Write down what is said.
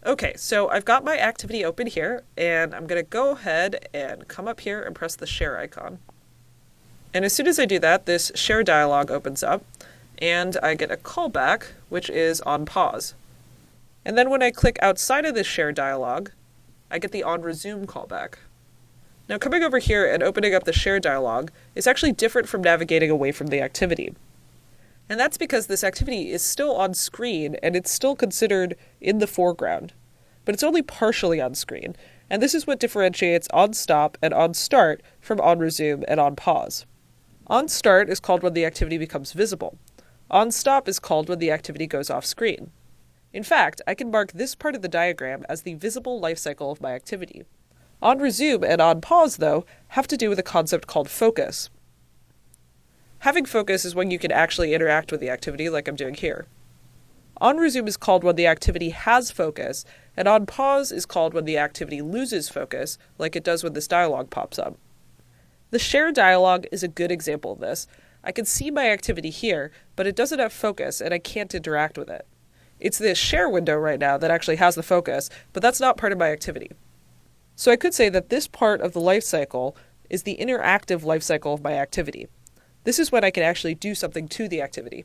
Okay, so I've got my activity open here, and I'm going to go ahead and come up here and press the share icon. And as soon as I do that, this share dialog opens up, and I get a callback, which is on pause. And then when I click outside of this share dialog, I get the on resume callback. Now coming over here and opening up the share dialog is actually different from navigating away from the activity. And that's because this activity is still on screen and it's still considered in the foreground. But it's only partially on screen, and this is what differentiates on stop and on start from on resume and on pause. On start is called when the activity becomes visible. On stop is called when the activity goes off screen. In fact, I can mark this part of the diagram as the visible life cycle of my activity. On resume and on pause, though, have to do with a concept called focus. Having focus is when you can actually interact with the activity like I'm doing here. On resume is called when the activity has focus, and on pause is called when the activity loses focus, like it does when this dialog pops up. The share dialog is a good example of this. I can see my activity here, but it doesn't have focus and I can't interact with it. It's this share window right now that actually has the focus, but that's not part of my activity. So I could say that this part of the life cycle is the interactive life cycle of my activity. This is when I can actually do something to the activity.